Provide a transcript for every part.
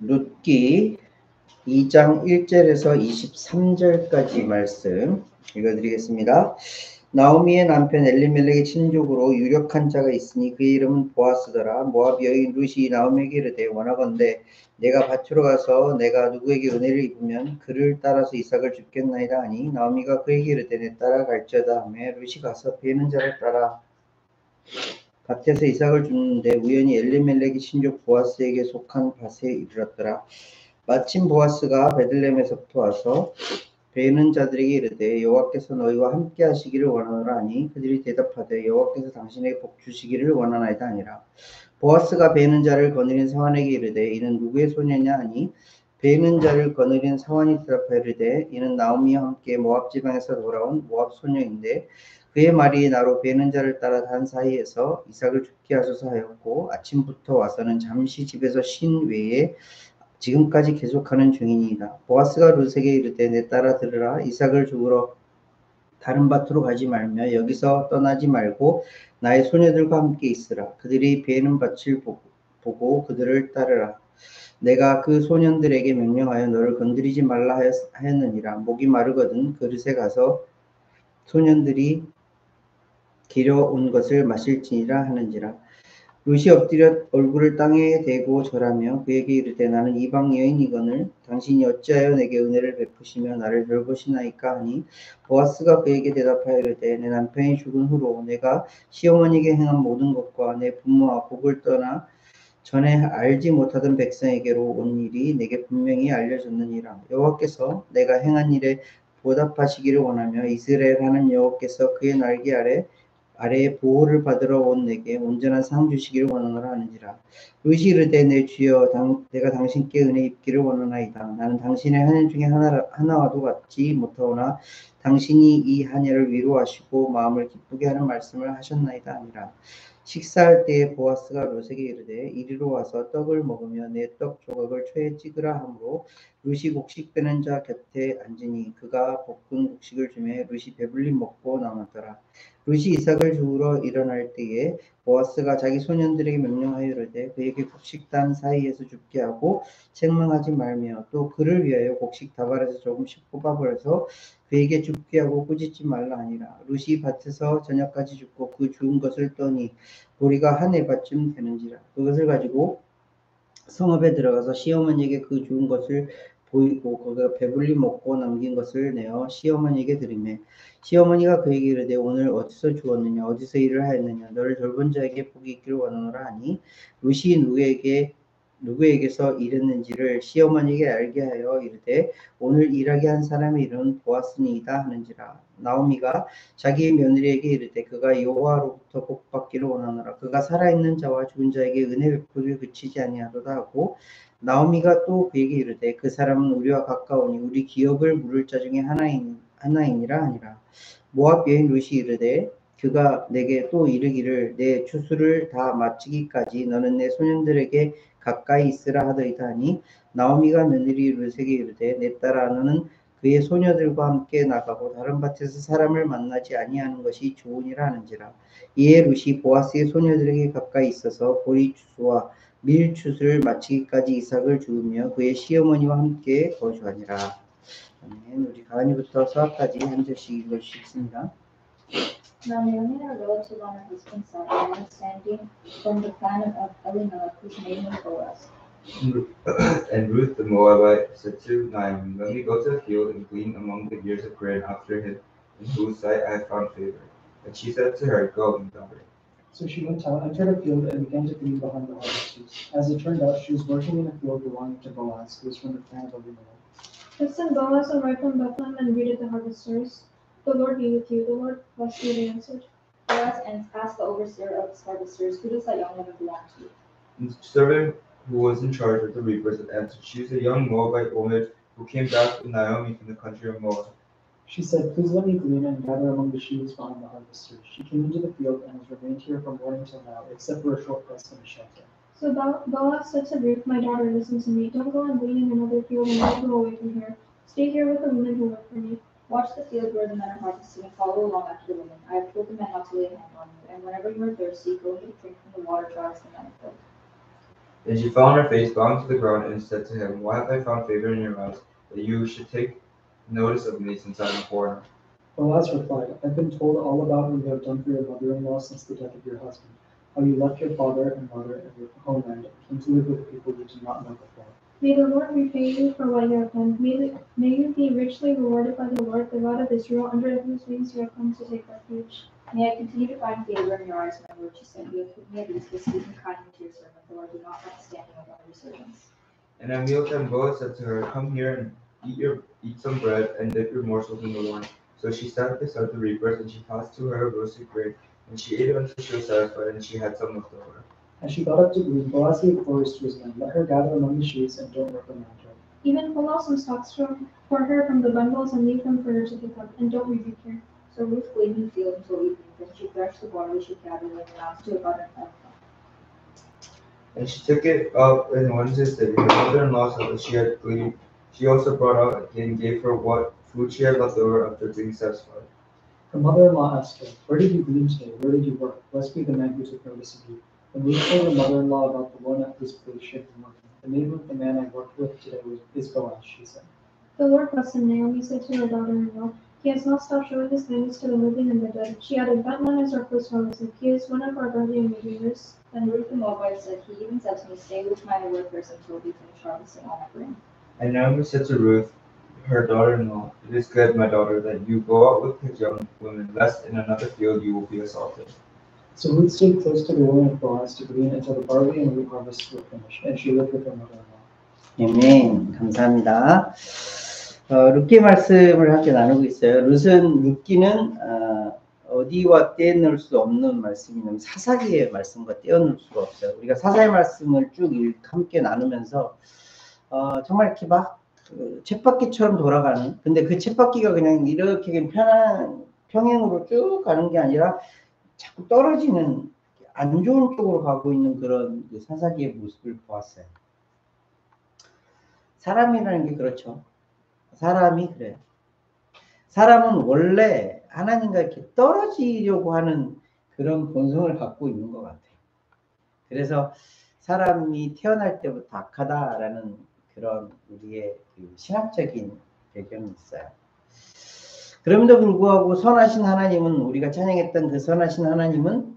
룻기 2장 1절에서 23절까지 말씀 읽어드리겠습니다. 나오미의 남편 엘리멜렉의 친족으로 유력한 자가 있으니 그의 이름은 보아스더라. 모압 여인 룻이 나오미에게 이르되 원하건대 내가 밭으로 가서 내가 누구에게 은혜를 입으면 그를 따라서 이삭을 줍겠나이다 하니 나오미가 그에게 이르되 내 따라 갈지어다 하며 룻이 가서 베는 자를 따라 밭에서 이삭을 줍는데 우연히 엘리멜렉의 친족 보아스에게 속한 밭에 이르렀더라. 마침 보아스가 베들레헴에서부터 와서 베는 자들에게 이르되 여호와께서 너희와 함께 하시기를 원하노라 하니 그들이 대답하되 여호와께서 당신에게 복 주시기를 원하나이다 하니라. 보아스가 베는 자를 거느린 사환에게 이르되 이는 누구의 소녀냐 하니 베는 자를 거느린 사환이 대답하여 이르되 이는 나오미와 함께 모압 지방에서 돌아온 모압 소녀인데 그의 말이 나로 베는 자를 따라 단 사이에서 이삭을 죽게 하소서 하였고 아침부터 와서는 잠시 집에서 쉰 외에 지금까지 계속하는 중이니이다. 보아스가 룻에게 이르되 내 따라 들으라. 이삭을 죽으러 다른 밭으로 가지 말며 여기서 떠나지 말고 나의 소녀들과 함께 있으라. 그들이 베는 밭을 보고 그들을 따르라. 내가 그 소년들에게 명령하여 너를 건드리지 말라 하였느니라. 목이 마르거든 그릇에 가서 소년들이 기려온 것을 마실지니라 하는지라. 룻이 엎드려 얼굴을 땅에 대고 절하며 그에게 이르되 나는 이방 여인이거늘 당신이 어찌하여 내게 은혜를 베푸시며 나를 돌보시나이까 하니 보아스가 그에게 대답하여 이르되 내 남편이 죽은 후로 내가 시어머니에게 행한 모든 것과 내 부모와 복을 떠나 전에 알지 못하던 백성에게로 온 일이 내게 분명히 알려졌느니라. 여호와께서 내가 행한 일에 보답하시기를 원하며 이스라엘 하는 여호와께서 그의 날개 아래에 보호를 받으러 온 내게 온전한 상 주시기를 원하노라 하는지라. 룻이 이르되 내 주여 내가 당신께 은혜 입기를 원하나이다. 나는 당신의 하늘 중에 하나와도 같지 못하오나 당신이 이 하늘을 위로하시고 마음을 기쁘게 하는 말씀을 하셨나이다 하니라. 식사할 때에 보아스가 룻에게 이르되 이리로 와서 떡을 먹으며 내 떡 조각을 초에 찍으라 하므로 룻이 곡식 빼는 자 곁에 앉으니 그가 볶은 곡식을 주매 룻이 배불리 먹고 남았더라. 룻이 이삭을 죽으러 일어날 때에 보아스가 자기 소년들에게 명령하여 이르되 그에게 곡식단 사이에서 죽게 하고 책망하지 말며 또 그를 위하여 곡식 다발에서 조금씩 뽑아버려서 그에게 죽게 하고 꾸짖지 말라 하니라. 룻이 밭에서 저녁까지 죽고 그 죽은 것을 떠니 보리가 한 에바쯤 되는지라. 그것을 가지고 성읍에 들어가서 시어머니에게 그 죽은 것을 보이고 그가 배불리 먹고 남긴 것을 내어 시어머니에게 드리매 시어머니가 그에게 이르되 오늘 어디서 주었느냐 어디서 일을 하였느냐 너를 돌본 자에게 복이 있기를 원하노라 하니 룻이 누구에게서 일했는지를 시어머니에게 알게 하여 이르되 오늘 일하게 한 사람의 이름은 보아스니이다 하는지라. 나오미가 자기의 며느리에게 이르되 그가 여호와로부터 복받기를 원하노라. 그가 살아있는 자와 죽은 자에게 은혜 베풀기를 그치지 아니하도다 하고 나오미가 또 그에게 이르되 그 사람은 우리와 가까우니 우리 기업을 물을 자 중에 하나이니라 하니라. 모압 여인 룻이 이르되 그가 내게 또 이르기를 내 추수를 다 마치기까지 너는 내 소년들에게 가까이 있으라 하더이다 하니 나오미가 며느리 룻에게 이르되 내 딸아 너는 그의 소녀들과 함께 나가고 다른 밭에서 사람을 만나지 아니하는 것이 좋으니라 하는지라. 이에 룻이 보아스의 소녀들에게 가까이 있어서 보리 추수와 밀 추수를 마치기까지 이삭을 주우며 그의 시어머니와 함께 거주하니라. 아멘. 우리 가은이부터 서까지 한 절씩 읽어주시겠습니다. Now Naomi had a relative on her husband's side, a man standing from the clan of Elimelech, whose name was Boaz. And Ruth the Moabite said to Naomi, let me go to the field and glean among the ears of grain after him, in whose sight I have found favor. And she said to her, go, my daughter. So she went out, entered a field, and began to glean behind the harvesters. As it turned out, she was working in a field belonging to Boaz, who was from the clan of Elimelech. Just then Boaz arrived from Bethlehem and greeted the harvesters. The Lord be with you. The Lord bless you, they answered. Boaz asked the overseer of his harvesters, who does that young woman belong to? And the servant who was in charge of the reapers had answered, she is a young Moabite woman who came back with Naomi from the country of Moab. She said, please let me glean and gather among the sheaves behind the harvesters. She came into the field and has remained here from morning till now, except for a short rest in a shelter. So Boaz said to Ruth, my daughter, listen to me. Don't go and glean in another field and don't go away from here. Stay here with the women who work for me. Watch the field where the men are harvesting and follow along after the women. I have told the men not to lay a hand on you, and whenever you are thirsty, go and drink from the water jars the men have filled. Then she fell on her face, bowing to the ground, and said to him, Why have I found favor in your eyes, that you should take notice of me since I am a foreigner? Boaz replied, I've been told all about what you have done for your mother-in-law since the death of your husband, how you left your father and mother and your homeland and came to live with people you did not know before. May the Lord repay you for what you have done. May you be richly rewarded by the Lord, the God of Israel, under whose wings you have come to take refuge. May I continue to find favor in your eyes, my Lord, she said. You have put me at ease by speaking kindly to your servant, though I do not have standing among your servants. And at mealtime Boaz said to her, Come here and eat some bread and dip your morsels in the wine. So she sat beside the reapers, and she passed to her roasted grain, and she ate it until she was satisfied, and she had some left over. As she got up to leave, Boaz gave orders to his men, let her gather among the sheaves and don't reprimand her. Even pull out some stalks for her from the bundles and leave them for her to pick up, and don't rebuke her. So Ruth gleaned in the field until evening. Then she threshed the barley she gathered and amounts to about an ephah. And she took it up and went to the city. Her mother-in-law said that she had gleaned. She also brought out and gave her what food she had left over after being satisfied. Her mother-in-law asked her, Where did you glean today? Where did you work? Blessed be the man who took notice of you. And Ruth told her mother-in-law about the one at whose place she had been working. The name of the man I worked with today is Boaz, she said. The Lord bless him, Naomi said to her daughter-in-law. He has not stopped showing his kindness to the living and the dead. She added, That man is our first relative. He is one of our guardian mediators. Then Ruth the Moabite said, He even said to me, Stay with my workers until we finish harvesting all my grain. And Naomi said to Ruth, her daughter-in-law, It is good, my daughter, that you go out with his young women, lest in another field you will be assaulted. So Ruth stayed close to the woman of Boaz to glean until the barley and wheat harvests were finished, and she lived with her mother-in-law. 아멘. 감사합니다. 룻기 말씀을 함께 나누고 있어요. 룻기는 어디와 떼어놓을 수 없는 말씀이냐면 사사기의 말씀과 떼어놓을 수가 없어요. 우리가 사사의 말씀을 쭉 함께 나누면서 정말 이렇게 막 쳇바퀴처럼 돌아가는, 근데 그 쳇바퀴가 그냥 이렇게 편한 평행으로 쭉 가는 게 아니라 자꾸 떨어지는 안 좋은 쪽으로 가고 있는 그런 사사기의 모습을 보았어요. 사람이라는 게 그렇죠. 사람이 그래요. 사람은 원래 하나님과 이렇게 떨어지려고 하는 그런 본성을 갖고 있는 것 같아요. 그래서 사람이 태어날 때부터 악하다라는 그런 우리의 신학적인 배경이 있어요. 그럼에도 불구하고 선하신 하나님은, 우리가 찬양했던 그 선하신 하나님은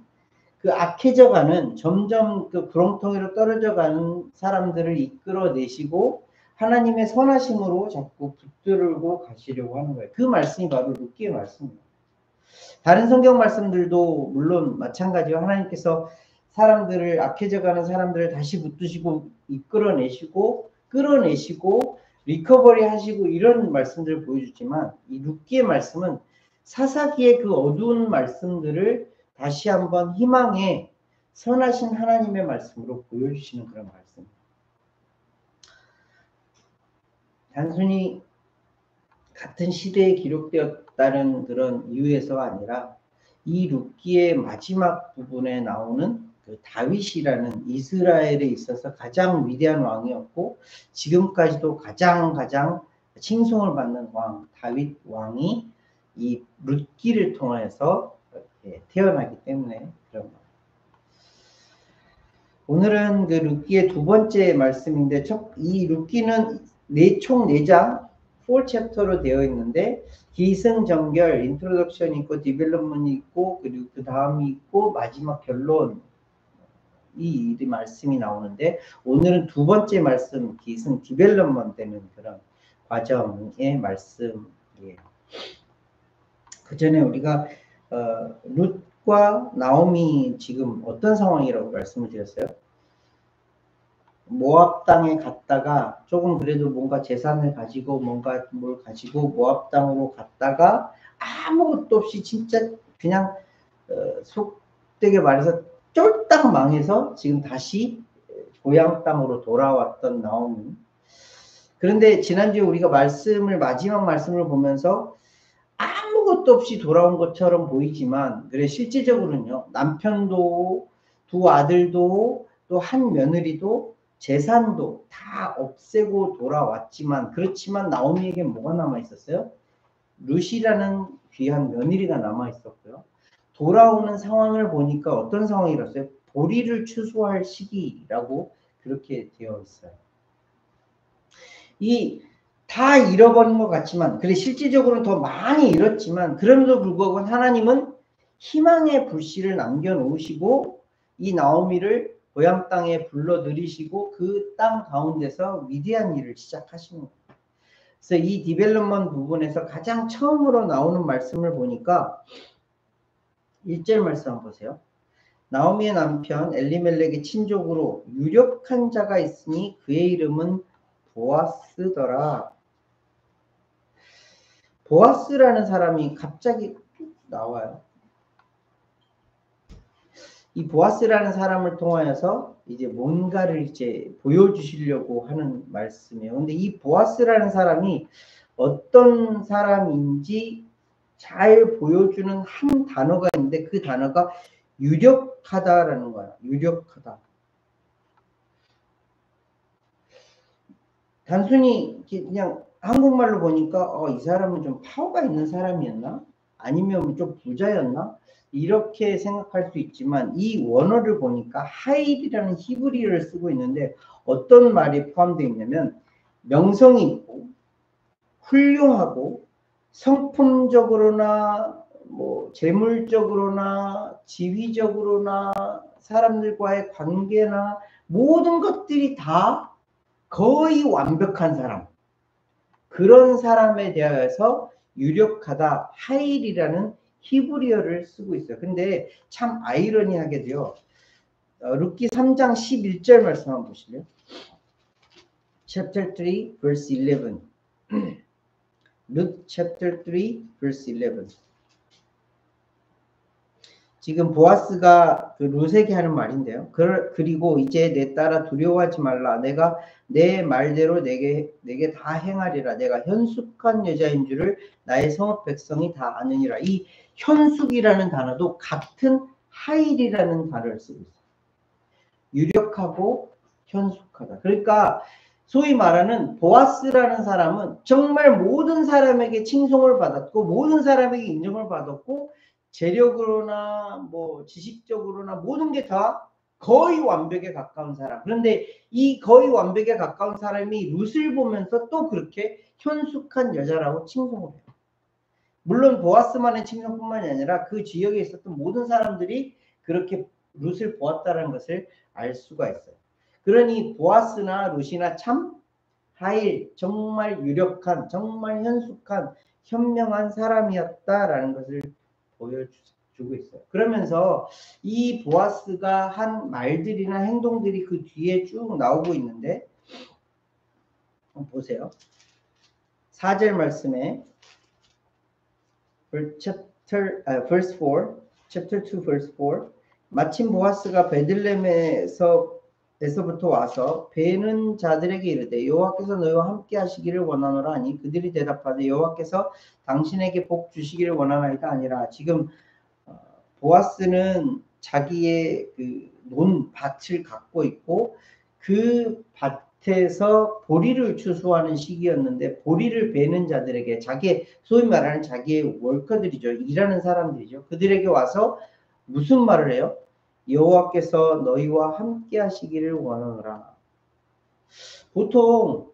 그 악해져가는, 점점 그 구렁텅이로 떨어져가는 사람들을 이끌어내시고 하나님의 선하심으로 자꾸 붙들고 가시려고 하는 거예요. 그 말씀이 바로 룻기의 말씀입니다. 다른 성경 말씀들도 물론 마찬가지로 하나님께서 사람들을, 악해져가는 사람들을 다시 붙드시고 이끌어내시고 끌어내시고 리커버리 하시고 이런 말씀들을 보여주지만, 이 룻기의 말씀은 사사기의 그 어두운 말씀들을 다시 한번 희망의 선하신 하나님의 말씀으로 보여주시는 그런 말씀입니다. 단순히 같은 시대에 기록되었다는 그런 이유에서가 아니라 이 룻기의 마지막 부분에 나오는 그 다윗이라는 이스라엘에 있어서 가장 위대한 왕이었고 지금까지도 가장 칭송을 받는 왕 다윗 왕이 이 룻기를 통해서 태어나기 때문에 그런 거예요. 오늘은 그 룻기의 두 번째 말씀인데, 이 룻기는 총 4장 4챕터로 되어 있는데 기승전결, 인트로덕션이 있고 디벨롭먼이 있고 그리고 그 다음이 있고 마지막 결론, 이 말씀이 나오는데 오늘은 두 번째 말씀, 기승 디벨롭먼 되는 그런 과정의 말씀이에요. 그 전에 우리가 룻과 나오미 지금 어떤 상황이라고 말씀을 드렸어요? 모압 땅에 갔다가 조금 그래도 뭔가 재산을 가지고 뭔가 뭘 가지고 모압 땅으로 갔다가 아무것도 없이 진짜 그냥 속되게 말해서 쫄딱 망해서 지금 다시 고향 땅으로 돌아왔던 나오미. 그런데 지난주에 우리가 마지막 말씀을 보면서 아무것도 없이 돌아온 것처럼 보이지만, 그래 실제적으로는요, 남편도 두 아들도 또 한 며느리도 재산도 다 없애고 돌아왔지만, 그렇지만 나오미에게 뭐가 남아 있었어요? 룻이라는 귀한 며느리가 남아 있었고요. 돌아오는 상황을 보니까 어떤 상황이었어요? 보리를 추수할 시기라고 그렇게 되어 있어요. 이 다 잃어버린 것 같지만, 그래 실질적으로는 더 많이 잃었지만, 그럼에도 불구하고 하나님은 희망의 불씨를 남겨놓으시고 이 나오미를 고향 땅에 불러들이시고 그 땅 가운데서 위대한 일을 시작하시는 거예요. 그래서 이 디벨롭먼트 부분에서 가장 처음으로 나오는 말씀을 보니까 1절 말씀 한번 보세요. 나오미의 남편 엘리멜렉의 친족으로 유력한 자가 있으니 그의 이름은 보아스더라. 보아스라는 사람이 갑자기 나와요. 이 보아스라는 사람을 통하여서 이제 뭔가를 이제 보여주시려고 하는 말씀이에요. 근데 이 보아스라는 사람이 어떤 사람인지 잘 보여주는 한 단어가 있는데 그 단어가 유력하다라는 거야. 유력하다. 단순히 그냥 한국말로 보니까 이 사람은 좀 파워가 있는 사람이었나? 아니면 좀 부자였나? 이렇게 생각할 수 있지만 이 원어를 보니까 하일이라는 히브리어를 쓰고 있는데 어떤 말이 포함되어 있냐면 명성이 있고 훌륭하고 성품적으로나 뭐 재물적으로나 지위적으로나 사람들과의 관계나 모든 것들이 다 거의 완벽한 사람, 그런 사람에 대해서 유력하다, 하일이라는 히브리어를 쓰고 있어요. 근데 참 아이러니하게도요. 룻기 3장 11절 말씀 한번 보실래요? Chapter 3, verse 11. Luke chapter 3, verse 11. 지금 보아스가 그 룻에게 하는 말인데요. 그리고 이제 내 딸아 두려워하지 말라. 내가 내 말대로 내게 다 행하리라. 내가 현숙한 여자인 줄을 나의 성읍 백성이 다 아느니라. 이 현숙이라는 단어도 같은 하일이라는 단어를 쓰고 있어요. 유력하고 현숙하다. 그러니까 소위 말하는 보아스라는 사람은 정말 모든 사람에게 칭송을 받았고 모든 사람에게 인정을 받았고 재력으로나 뭐 지식적으로나 모든 게 다 거의 완벽에 가까운 사람. 그런데 이 거의 완벽에 가까운 사람이 룻을 보면서 또 그렇게 현숙한 여자라고 칭송을 해요. 물론 보아스만의 칭송뿐만이 아니라 그 지역에 있었던 모든 사람들이 그렇게 룻을 보았다는 것을 알 수가 있어요. 그러니 보아스나 룻이나 참 하일, 정말 유력한, 정말 현숙한, 현명한 사람이었다라는 것을 보여주고 있어요. 그러면서 이 보아스가 한 말들이나 행동들이 그 뒤에 쭉 나오고 있는데 한번 보세요. 4절 말씀에 verse 4, chapter 2, verse 4. 마침 보아스가 베들레헴에서부터 와서 베는 자들에게 이르되 여호와께서 너희와 함께 하시기를 원하노라 하니 그들이 대답하되 여호와께서 당신에게 복 주시기를 원하나이다 아니라. 지금 보아스는 자기의 그 논 밭을 갖고 있고 그 밭에서 보리를 추수하는 시기였는데 보리를 베는 자들에게 자기 소위 말하는 자기의 월커들이죠. 일하는 사람들이죠. 그들에게 와서 무슨 말을 해요? 여호와께서 너희와 함께 하시기를 원하노라. 보통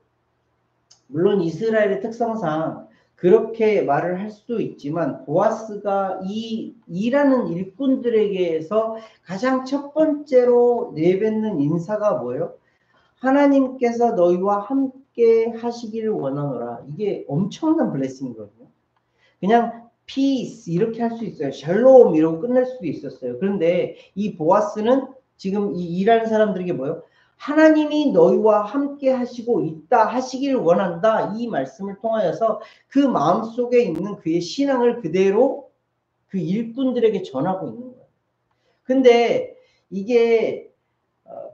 물론 이스라엘의 특성상 그렇게 말을 할 수도 있지만 보아스가 이 일하는 일꾼들에게서 가장 첫 번째로 내뱉는 인사가 뭐예요? 하나님께서 너희와 함께 하시기를 원하노라. 이게 엄청난 블레싱이거든요. 그냥 peace 이렇게 할 수 있어요. 샬롬 이러고 끝낼 수도 있었어요. 그런데 이 보아스는 지금 이 일하는 사람들에게 뭐예요? 하나님이 너희와 함께 하시고 있다, 하시기를 원한다. 이 말씀을 통하여서 그 마음속에 있는 그의 신앙을 그대로 그 일꾼들에게 전하고 있는 거예요. 근데 이게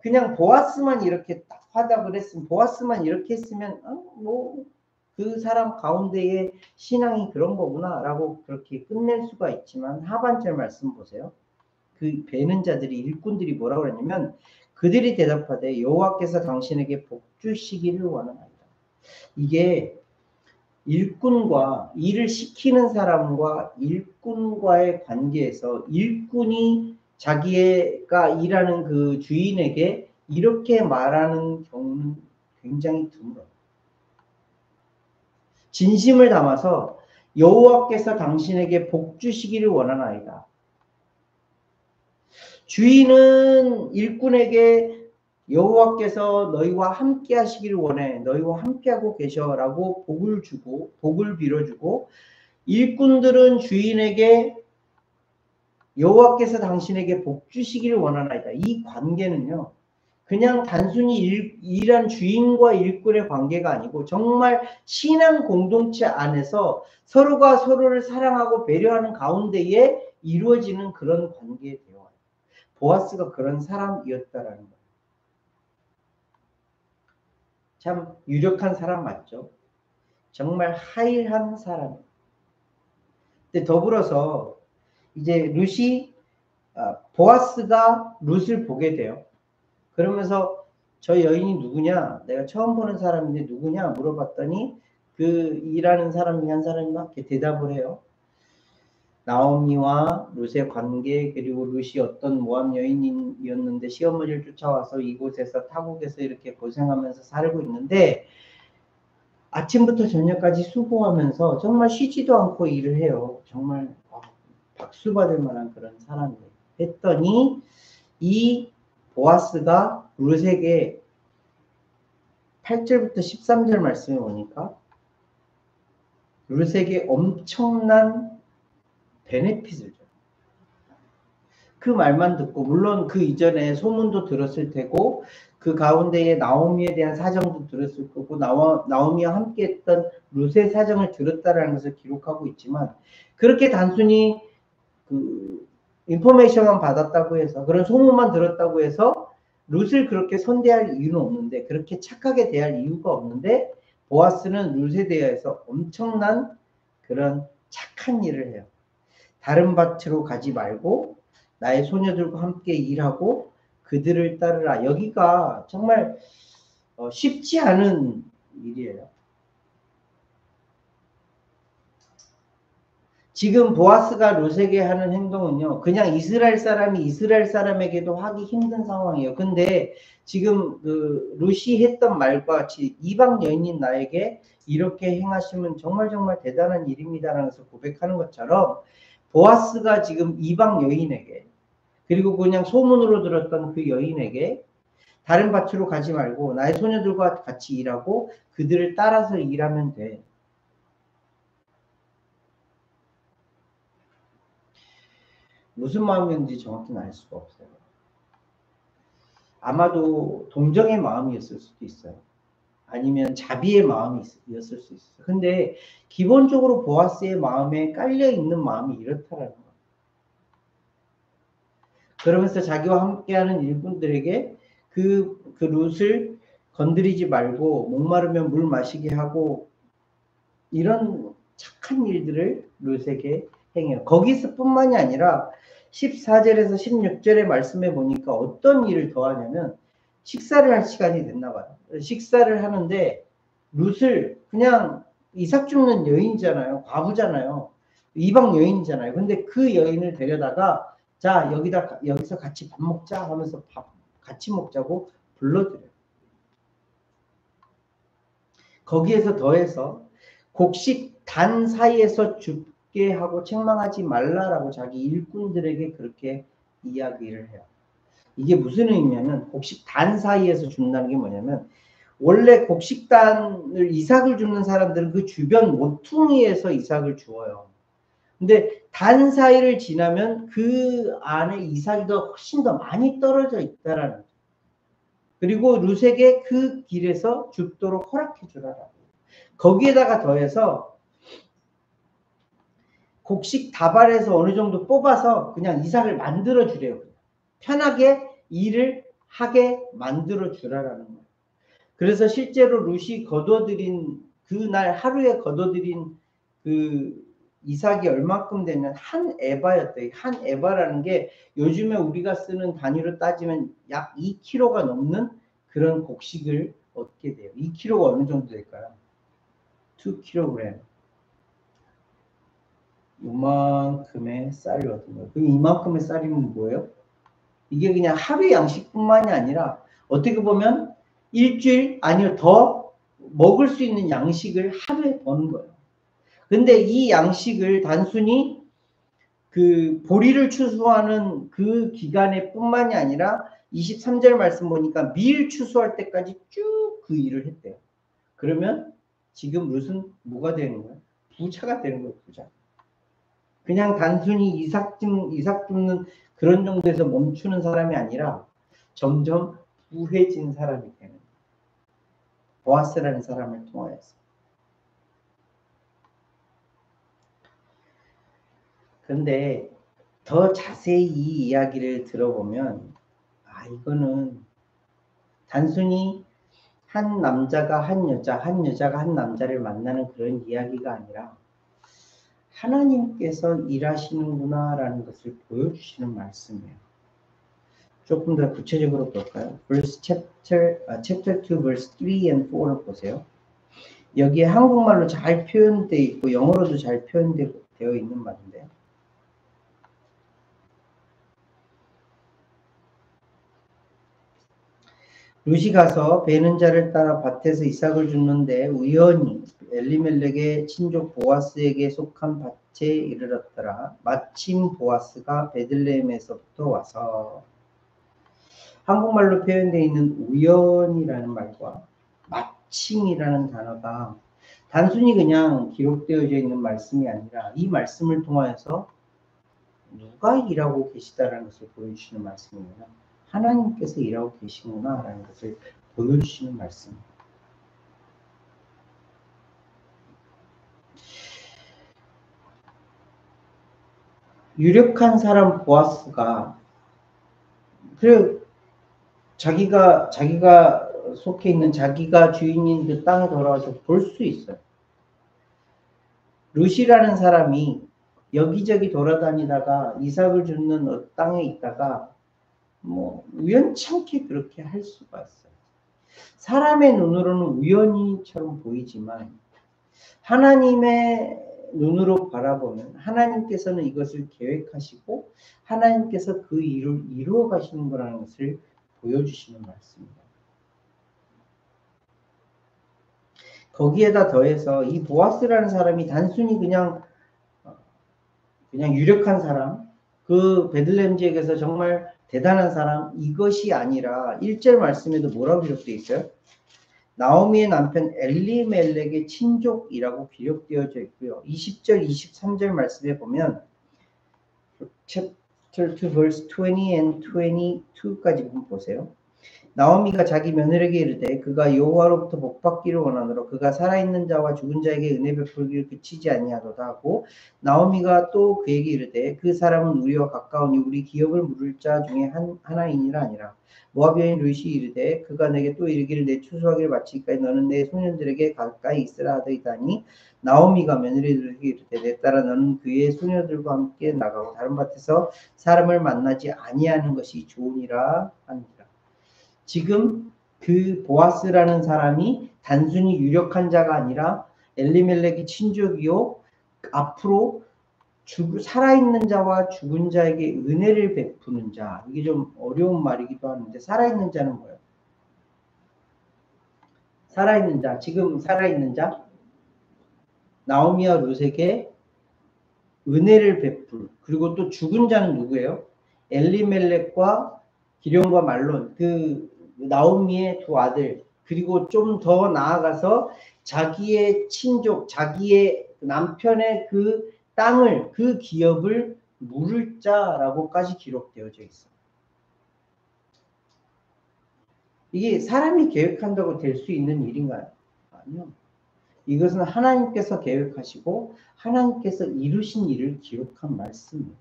그냥 보아스만 이렇게 딱 화답을 했으면, 보아스만 이렇게 했으면 뭐 그 사람 가운데의 신앙이 그런 거구나 라고 그렇게 끝낼 수가 있지만 하반절 말씀 보세요. 그 베는 자들이 일꾼들이 뭐라고 그러냐면 그들이 대답하되 여호와께서 당신에게 복 주시기를 원하나이다. 이게 일꾼과 일을 시키는 사람과 일꾼과의 관계에서 일꾼이 자기가 일하는 그 주인에게 이렇게 말하는 경우는 굉장히 드물어요. 진심을 담아서 여호와께서 당신에게 복 주시기를 원하나이다. 주인은 일꾼에게 여호와께서 너희와 함께 하시기를 원해. 너희와 함께 하고 계셔라고 복을 빌어주고, 일꾼들은 주인에게 여호와께서 당신에게 복 주시기를 원하나이다. 이 관계는요, 그냥 단순히 일한 주인과 일꾼의 관계가 아니고 정말 신앙 공동체 안에서 서로가 서로를 사랑하고 배려하는 가운데에 이루어지는 그런 관계의 대화예요. 보아스가 그런 사람이었다라는 거예요. 참 유력한 사람 맞죠? 정말 하일한 사람. 근데 더불어서 이제 보아스가 룻을 보게 돼요. 그러면서 저 여인이 누구냐? 내가 처음 보는 사람인데 누구냐? 물어봤더니 그 일하는 사람 중에 한 사람이 막 이렇게 대답을 해요. 나오미와 룻의 관계, 그리고 룻이 어떤 모압 여인이었는데 시어머니를 쫓아와서 이곳에서 타국에서 이렇게 고생하면서 살고 있는데 아침부터 저녁까지 수고하면서 정말 쉬지도 않고 일을 해요. 정말 박수 받을 만한 그런 사람이에요. 했더니 이 보아스가 룻에게 8절부터 13절 말씀에 보니까 룻에게 엄청난 베네핏을 줘요. 그 말만 듣고, 물론 그 이전에 소문도 들었을 테고 그 가운데에 나오미에 대한 사정도 들었을 거고 나오미와 함께 했던 룻의 사정을 들었다라는 것을 기록하고 있지만, 그렇게 단순히 그 인포메이션만 받았다고 해서, 그런 소문만 들었다고 해서 룻을 그렇게 선대할 이유는 없는데, 그렇게 착하게 대할 이유가 없는데, 보아스는 룻에 대해서 엄청난 그런 착한 일을 해요. 다른 밭으로 가지 말고 나의 소녀들과 함께 일하고 그들을 따르라. 여기가 정말 쉽지 않은 일이에요. 지금 보아스가 룻에게 하는 행동은요, 그냥 이스라엘 사람이 이스라엘 사람에게도 하기 힘든 상황이에요. 근데 지금 그 룻이 했던 말과 같이 이방 여인인 나에게 이렇게 행하시면 정말 정말 대단한 일입니다라는 것을 고백하는 것처럼, 보아스가 지금 이방 여인에게, 그리고 그냥 소문으로 들었던 그 여인에게 다른 밭으로 가지 말고 나의 소녀들과 같이 일하고 그들을 따라서 일하면 돼. 무슨 마음이었는지 정확히는 알 수가 없어요. 아마도 동정의 마음이었을 수도 있어요. 아니면 자비의 마음이었을 수 있어요. 근데 기본적으로 보아스의 마음에 깔려있는 마음이 이렇다라는 거예요. 그러면서 자기와 함께하는 일꾼들에게 그 룻을 건드리지 말고 목마르면 물 마시게 하고 이런 착한 일들을 룻에게 행해요. 거기서 뿐만이 아니라 14절에서 16절의 말씀에 보니까 어떤 일을 더하냐면, 식사를 할 시간이 됐나 봐요. 식사를 하는데 룻을, 그냥 이삭 줍는 여인이잖아요. 과부잖아요. 이방 여인이잖아요. 근데 그 여인을 데려다가 자 여기서 같이 밥 먹자 하면서 같이 먹자고 불러들여요. 거기에서 더해서 곡식 단 사이에서 죽게 하고 책망하지 말라라고 자기 일꾼들에게 그렇게 이야기를 해요. 이게 무슨 의미냐면, 곡식 단 사이에서 준다는 게 뭐냐면, 원래 곡식단을 이삭을 줍는 사람들은 그 주변 모퉁이에서 이삭을 주어요. 근데 단 사이를 지나면 그 안에 이삭이 훨씬 더 많이 떨어져 있다라는 거죠. 그리고 룻에게 그 길에서 죽도록 허락해 주라라고. 거기에다가 더해서 곡식 다발에서 어느 정도 뽑아서 그냥 이삭을 만들어 주래요. 편하게 일을 하게 만들어 주라라는 거예요. 그래서 실제로 룻이 거둬들인 그날 하루에 거둬들인 그 이삭이 얼마큼 되냐면 한 에바였대요. 한 에바라는 게 요즘에 우리가 쓰는 단위로 따지면 약 2kg가 넘는 그런 곡식을 얻게 돼요. 2kg가 어느 정도 될까요? 2kg. 이만큼의 쌀이 얻은 거예요. 그럼 이만큼의 쌀이면 뭐예요? 이게 그냥 하루 양식뿐만이 아니라 어떻게 보면 일주일 아니요 더 먹을 수 있는 양식을 하루에 버는 거예요. 근데 이 양식을 단순히 그 보리를 추수하는 그 기간에 뿐만이 아니라 23절 말씀 보니까 밀 추수할 때까지 쭉 그 일을 했대요. 그러면 지금 무슨 뭐가 되는 거예요? 부자가 되는 거예요. 부자. 그냥 단순히 이삭 줍는 그런 정도에서 멈추는 사람이 아니라 점점 부해진 사람이 되는 거예요. 보아스라는 사람을 통하여서. 그런데 더 자세히 이 이야기를 들어보면 이거는 단순히 한 남자가 한 여자, 한 여자가 한 남자를 만나는 그런 이야기가 아니라 하나님께서 일하시는구나 라는 것을 보여주시는 말씀이에요. 조금 더 구체적으로 볼까요? chapter 2 verse 3 and 4를 보세요. 여기에 한국말로 잘 표현되어 있고 영어로도 잘 표현되어 있는 말인데요. 룻이 가서 베는 자를 따라 밭에서 이삭을 줍는데 우연히 엘리멜렉의 친족 보아스에게 속한 밭에 이르렀더라. 마침 보아스가 베들레헴에서부터 와서. 한국말로 표현되어 있는 우연이라는 말과 마침이라는 단어가 단순히 그냥 기록되어져 있는 말씀이 아니라 이 말씀을 통하여서 누가 일하고 계시다라는 것을 보여주시는 말씀입니다. 하나님께서 일하고 계시구나 라는 것을 보여주시는 말씀입니다. 유력한 사람 보아스가 그래 자기가 속해 있는 자기가 주인인 그 땅에 돌아와서 볼 수 있어요. 룻이라는 사람이 여기저기 돌아다니다가 이삭을 줍는 땅에 있다가 뭐 우연찮게 그렇게 할 수가 있어요. 사람의 눈으로는 우연히처럼 보이지만 하나님의 눈으로 바라보면 하나님께서는 이것을 계획하시고 하나님께서 그 일을 이루어 가시는 거라는 것을 보여주시는 말씀입니다. 거기에다 더해서 이 보아스라는 사람이 단순히 그냥 유력한 사람, 그 베들레헴 지역에서 정말 대단한 사람 이것이 아니라 1절 말씀에도 뭐라고 기록되어 있어요? 나오미의 남편 엘리멜렉의 친족이라고 기록되어져 있고요. 20절, 23절 말씀에 보면 chapter 2 verse 20 and 22까지 보세요. 나오미가 자기 며느리에게 이르되 그가 여호와로부터 복받기를 원하노라 그가 살아있는 자와 죽은 자에게 은혜 베풀기를 그치지 아니하도다 하고 나오미가 또 그에게 이르되 그 사람은 우리와 가까우니 우리 기업을 물을 자 중에 하나이니라 아니라 모압 여인 룻이 이르되 그가 내게 또 이르기를 내 추수하기를 마치기까지 너는 내 소년들에게 가까이 있으라 하더이다니 나오미가 며느리들에게 이르되 내 딸아 너는 그의 소녀들과 함께 나가고 다른 밭에서 사람을 만나지 아니하는 것이 좋으니라 하니라. 지금 그 보아스라는 사람이 단순히 유력한 자가 아니라 엘리멜렉의 친족이요 앞으로 살아있는 자와 죽은 자에게 은혜를 베푸는 자. 이게 좀 어려운 말이기도 하는데 살아있는 자는 뭐예요? 살아있는 자. 지금 살아있는 자 나오미와 룻에게 은혜를 베풀. 그리고 또 죽은 자는 누구예요? 엘리멜렉과 기럯과 말론. 그 나오미의 두 아들 그리고 좀 더 나아가서 자기의 친족 자기의 남편의 그 땅을 그 기업을 물을 자라고까지 기록되어져 있어요. 이게 사람이 계획한다고 될 수 있는 일인가요? 아니요. 이것은 하나님께서 계획하시고 하나님께서 이루신 일을 기록한 말씀입니다.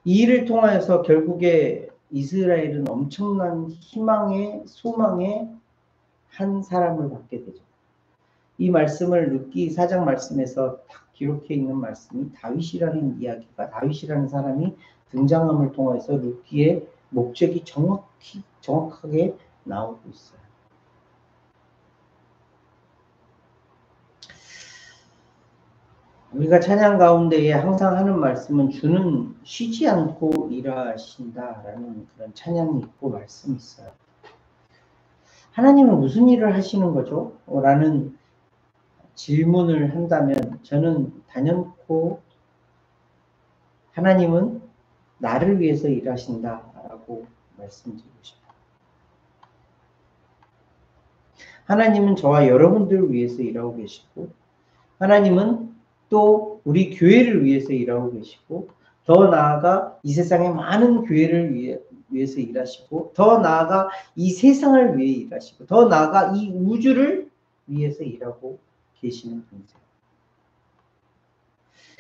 이 일을 통하여서 결국에 이스라엘은 엄청난 희망의 소망의 한 사람을 받게 되죠. 이 말씀을 룻기 4장 말씀에서 딱 기록해 있는 말씀이 다윗이라는 이야기가 다윗이라는 사람이 등장함을 통해서 룻기의 목적이 정확하게 나오고 있어요. 우리가 찬양 가운데에 항상 하는 말씀은 주는 쉬지 않고 일하신다라는 그런 찬양이 있고 말씀이 있어요. 하나님은 무슨 일을 하시는 거죠? 라는 질문을 한다면 저는 단연코 하나님은 나를 위해서 일하신다라고 말씀드리고 싶어요. 하나님은 저와 여러분들을 위해서 일하고 계시고 하나님은 또 우리 교회를 위해서 일하고 계시고 더 나아가 이 세상의 많은 교회를 위해서 일하시고 더 나아가 이 세상을 위해 일하시고 더 나아가 이 우주를 위해서 일하고 계시는 분이세요.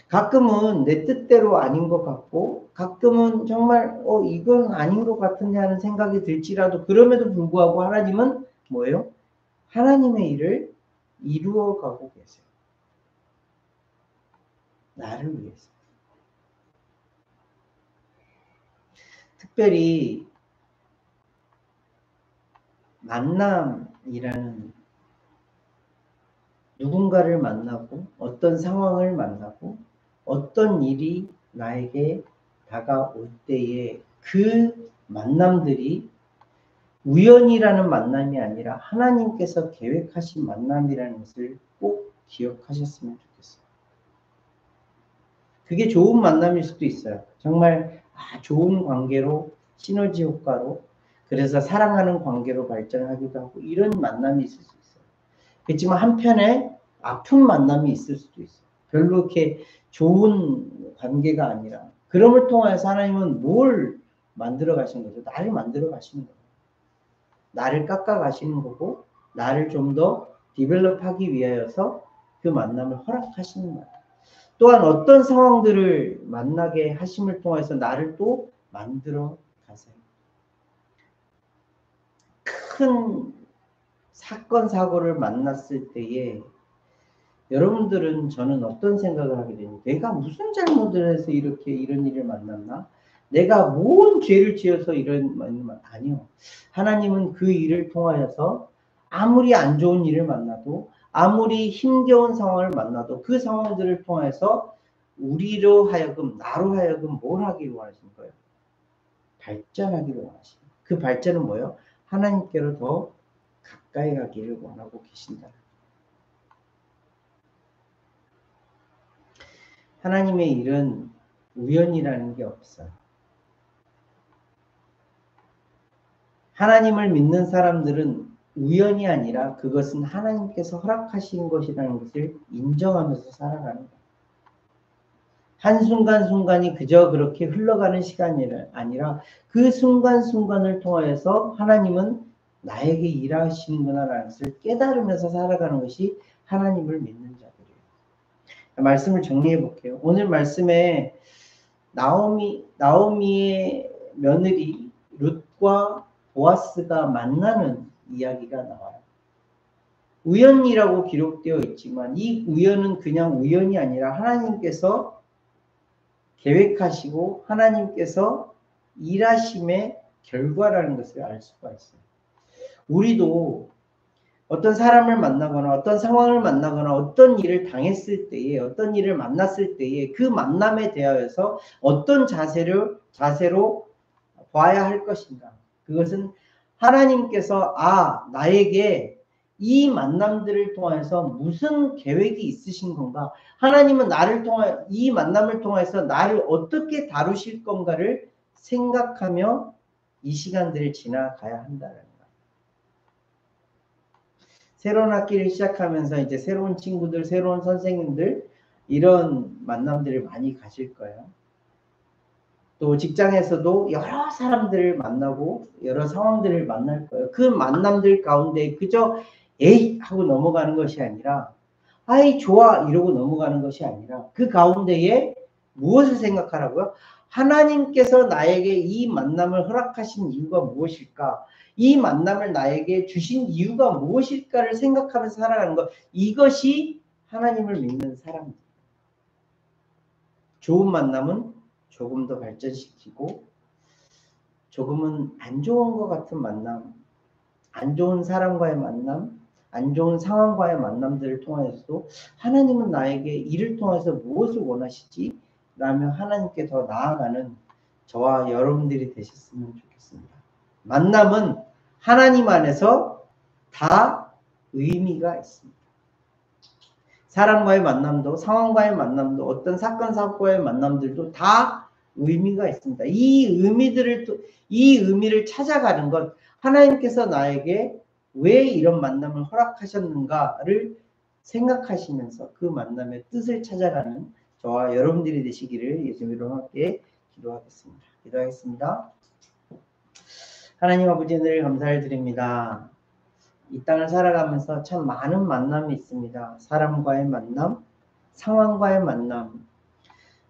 가끔은 내 뜻대로 아닌 것 같고 가끔은 정말 이건 아닌 것 같은데 하는 생각이 들지라도 그럼에도 불구하고 하나님은 뭐예요? 하나님의 일을 이루어가고 계세요. 나를 위해서. 특별히 만남이라는 누군가를 만나고 어떤 상황을 만나고 어떤 일이 나에게 다가올 때에 그 만남들이 우연이라는 만남이 아니라 하나님께서 계획하신 만남이라는 것을 꼭 기억하셨으면 좋겠어요. 그게 좋은 만남일 수도 있어요. 정말 좋은 관계로 시너지 효과로 그래서 사랑하는 관계로 발전하기도 하고 이런 만남이 있을 수 있어요. 그렇지만 한편에 아픈 만남이 있을 수도 있어요. 별로 이렇게 좋은 관계가 아니라 그럼을 통해서 하나님은 뭘 만들어 가신 거죠? 나를 만들어 가시는 거예요. 나를 깎아 가시는 거고 나를 좀 더 디벨롭하기 위하여서 그 만남을 허락하시는 거예요. 또한 어떤 상황들을 만나게 하심을 통해서 나를 또 만들어 가세요. 큰 사건 사고를 만났을 때에 여러분들은 저는 어떤 생각을 하게 되냐, 내가 무슨 잘못을 해서 이런 일을 만났나? 내가 뭔 죄를 지어서 이런 만남? 아니요. 하나님은 그 일을 통하여서 아무리 안 좋은 일을 만나도 아무리 힘겨운 상황을 만나도 그 상황들을 통해서 우리로 하여금 나로 하여금 뭘 하기를 원하시는 거예요? 발전하기를 원하시는 거예요. 그 발전은 뭐예요? 하나님께로 더 가까이 가기를 원하고 계신다. 하나님의 일은 우연이라는 게 없어요. 하나님을 믿는 사람들은 우연이 아니라 그것은 하나님께서 허락하신 것이라는 것을 인정하면서 살아가는 거예요. 한순간순간이 그저 그렇게 흘러가는 시간이 아니라 그 순간순간을 통하여서 하나님은 나에게 일하시는구나라는 것을 깨달으면서 살아가는 것이 하나님을 믿는 자들이에요. 말씀을 정리해 볼게요. 오늘 말씀에 나오미의 며느리 룻과 보아스가 만나는 이야기가 나와요. 우연이라고 기록되어 있지만 이 우연은 그냥 우연이 아니라 하나님께서 계획하시고 하나님께서 일하심의 결과라는 것을 알 수가 있어요. 우리도 어떤 사람을 만나거나 어떤 상황을 만나거나 어떤 일을 당했을 때에 어떤 일을 만났을 때에 그 만남에 대하여서 어떤 자세로 봐야 할 것인가. 그것은 하나님께서 나에게 이 만남들을 통해서 무슨 계획이 있으신 건가? 하나님은 이 만남을 통해서 나를 어떻게 다루실 건가를 생각하며 이 시간들을 지나가야 한다는 거예요. 새로운 학기를 시작하면서 이제 새로운 친구들, 새로운 선생님들 이런 만남들을 많이 가질 거예요. 또 직장에서도 여러 사람들을 만나고 여러 상황들을 만날 거예요. 그 만남들 가운데 그저 에이 하고 넘어가는 것이 아니라 아이 좋아 이러고 넘어가는 것이 아니라 그 가운데에 무엇을 생각하라고요? 하나님께서 나에게 이 만남을 허락하신 이유가 무엇일까? 이 만남을 나에게 주신 이유가 무엇일까를 생각하면서 살아가는 것. 이것이 하나님을 믿는 사람입니다. 좋은 만남은 조금 더 발전시키고 조금은 안 좋은 것 같은 만남, 안 좋은 사람과의 만남, 안 좋은 상황과의 만남들을 통해서도 하나님은 나에게 이를 통해서 무엇을 원하시지? 라며 하나님께 더 나아가는 저와 여러분들이 되셨으면 좋겠습니다. 만남은 하나님 안에서 다 의미가 있습니다. 사람과의 만남도, 상황과의 만남도, 어떤 사건, 사고의 만남들도 다 의미가 있습니다. 이 의미를 찾아가는 것, 하나님께서 나에게 왜 이런 만남을 허락하셨는가를 생각하시면서 그 만남의 뜻을 찾아가는 저와 여러분들이 되시기를 예수님으로 함께 기도하겠습니다. 기도하겠습니다. 하나님 아버지 늘 감사를 드립니다. 이 땅을 살아가면서 참 많은 만남이 있습니다. 사람과의 만남, 상황과의 만남,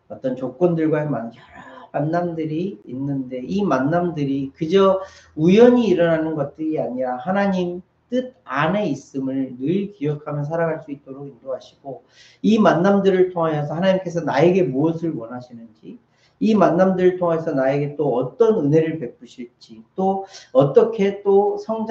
어떤 조건들과의 만남, 여러 만남들이 있는데 이 만남들이 그저 우연히 일어나는 것들이 아니라 하나님 뜻 안에 있음을 늘 기억하며 살아갈 수 있도록 인도하시고 이 만남들을 통하여서 하나님께서 나에게 무엇을 원하시는지 이 만남들을 통해서 나에게 또 어떤 은혜를 베푸실지 또 어떻게 또 성장